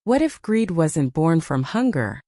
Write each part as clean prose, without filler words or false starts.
What if greed wasn't born from hunger,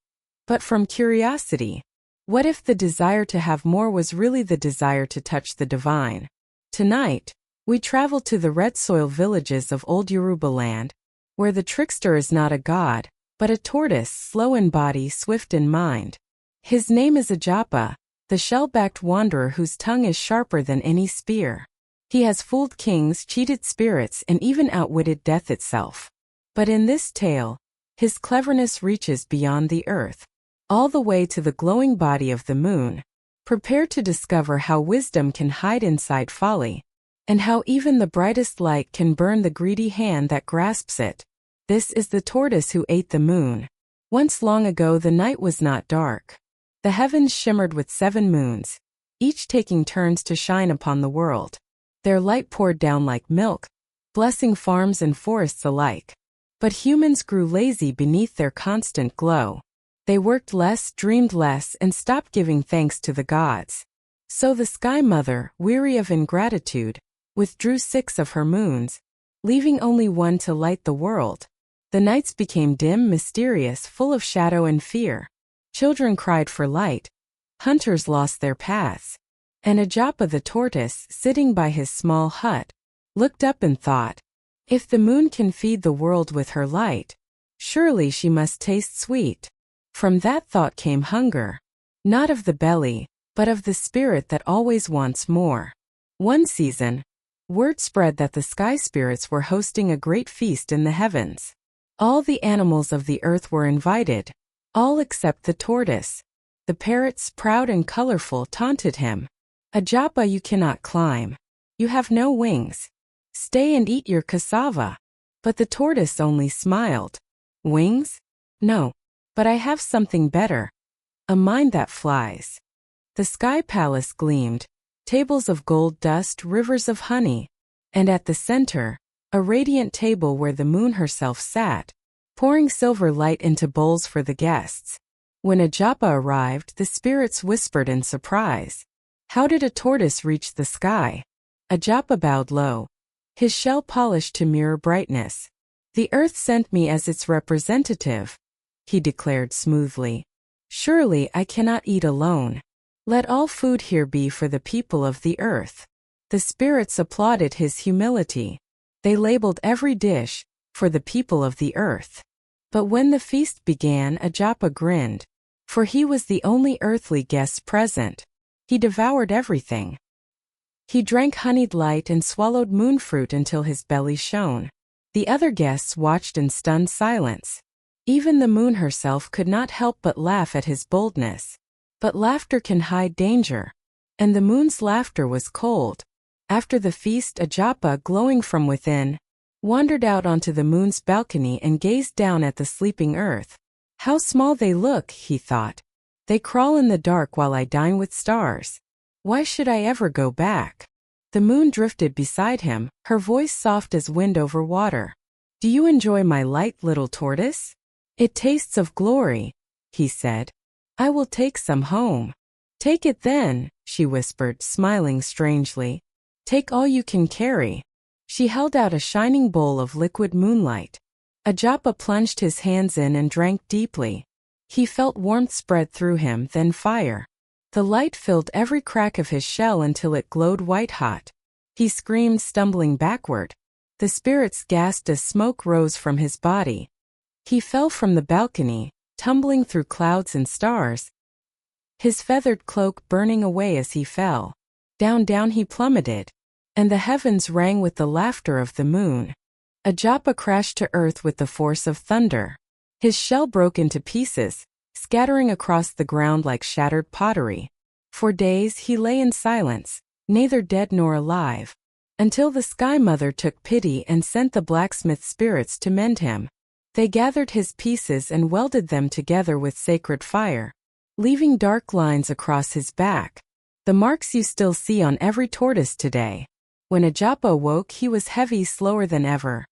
but from curiosity? What if the desire to have more was really the desire to touch the divine? Tonight, we travel to the red soil villages of old Yoruba land, where the trickster is not a god, but a tortoise, slow in body, swift in mind. His name is Ajapa, the shell-backed wanderer whose tongue is sharper than any spear. He has fooled kings, cheated spirits, and even outwitted death itself. But in this tale, his cleverness reaches beyond the earth, all the way to the glowing body of the moon. Prepare to discover how wisdom can hide inside folly, and how even the brightest light can burn the greedy hand that grasps it. This is the tortoise who ate the moon. Once long ago the night was not dark. The heavens shimmered with 7 moons, each taking turns to shine upon the world. Their light poured down like milk, blessing farms and forests alike. But humans grew lazy beneath their constant glow. They worked less, dreamed less, and stopped giving thanks to the gods. So the Sky Mother, weary of ingratitude, withdrew 6 of her moons, leaving only one to light the world. The nights became dim, mysterious, full of shadow and fear. Children cried for light. Hunters lost their paths. And Ajapa the tortoise, sitting by his small hut, looked up and thought, if the moon can feed the world with her light, surely she must taste sweet. From that thought came hunger, not of the belly, but of the spirit that always wants more. One season, word spread that the sky spirits were hosting a great feast in the heavens. All the animals of the earth were invited, all except the tortoise. The parrots, proud and colorful, taunted him. Ajapa, you cannot climb. You have no wings. Stay and eat your cassava. But the tortoise only smiled. Wings? No. But I have something better. A mind that flies. The sky palace gleamed, tables of gold dust, rivers of honey, and at the center, a radiant table where the moon herself sat, pouring silver light into bowls for the guests. When Ajapa arrived, the spirits whispered in surprise. How did a tortoise reach the sky? Ajapa bowed low, his shell polished to mirror brightness. The earth sent me as its representative, he declared smoothly. Surely I cannot eat alone. Let all food here be for the people of the earth. The spirits applauded his humility. They labeled every dish, for the people of the earth. But when the feast began, Ajapa grinned, for he was the only earthly guest present. He devoured everything. He drank honeyed light and swallowed moon fruit until his belly shone. The other guests watched in stunned silence. Even the moon herself could not help but laugh at his boldness. But laughter can hide danger. And the moon's laughter was cold. After the feast, Ajapa, glowing from within, wandered out onto the moon's balcony and gazed down at the sleeping earth. How small they look, he thought. They crawl in the dark while I dine with stars. Why should I ever go back? The moon drifted beside him, her voice soft as wind over water. Do you enjoy my light, little tortoise? It tastes of glory, he said. I will take some home. Take it then, she whispered, smiling strangely. Take all you can carry. She held out a shining bowl of liquid moonlight. Ajapa plunged his hands in and drank deeply. He felt warmth spread through him, then fire. The light filled every crack of his shell until it glowed white-hot. He screamed, stumbling backward. The spirits gasped as smoke rose from his body. He fell from the balcony, tumbling through clouds and stars, his feathered cloak burning away as he fell. Down he plummeted, and the heavens rang with the laughter of the moon. Ajapa crashed to earth with the force of thunder. His shell broke into pieces, scattering across the ground like shattered pottery. For days he lay in silence, neither dead nor alive, until the Sky Mother took pity and sent the blacksmith spirits to mend him. They gathered his pieces and welded them together with sacred fire, leaving dark lines across his back, the marks you still see on every tortoise today. When Ajapa awoke, he was heavy, slower than ever.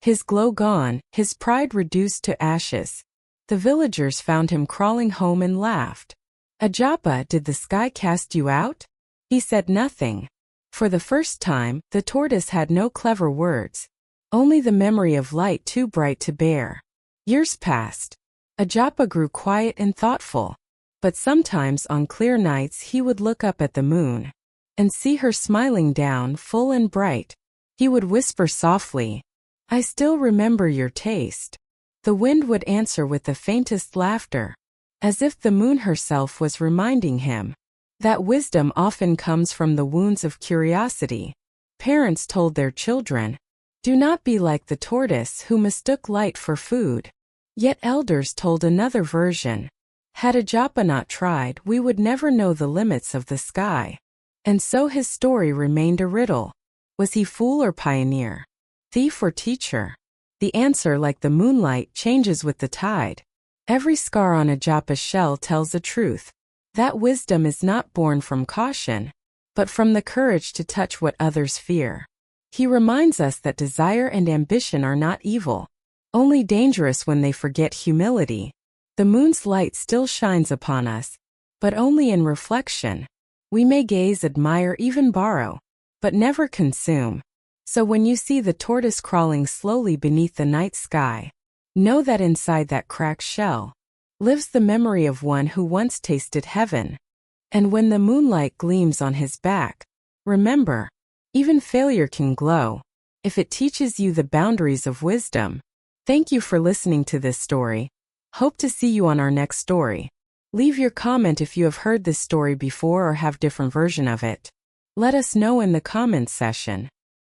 His glow gone, his pride reduced to ashes. The villagers found him crawling home and laughed. Ajapa, did the sky cast you out? He said nothing. For the first time, the tortoise had no clever words, only the memory of light too bright to bear. Years passed. Ajapa grew quiet and thoughtful. But sometimes on clear nights he would look up at the moon and see her smiling down full and bright. He would whisper softly, "I still remember your taste." The wind would answer with the faintest laughter, as if the moon herself was reminding him that wisdom often comes from the wounds of curiosity. Parents told their children, "Do not be like the tortoise who mistook light for food." Yet elders told another version. Had Ajapa not tried, we would never know the limits of the sky. And so his story remained a riddle. Was he fool or pioneer? Thief or teacher? The answer, like the moonlight, changes with the tide. Every scar on Ajapa's shell tells the truth. That wisdom is not born from caution, but from the courage to touch what others fear. He reminds us that desire and ambition are not evil, only dangerous when they forget humility. The moon's light still shines upon us, but only in reflection. We may gaze, admire, even borrow, but never consume. So when you see the tortoise crawling slowly beneath the night sky, know that inside that cracked shell lives the memory of one who once tasted heaven. And when the moonlight gleams on his back, remember, even failure can glow if it teaches you the boundaries of wisdom. Thank you for listening to this story. Hope to see you on our next story. Leave your comment if you have heard this story before or have different version of it. Let us know in the comments section.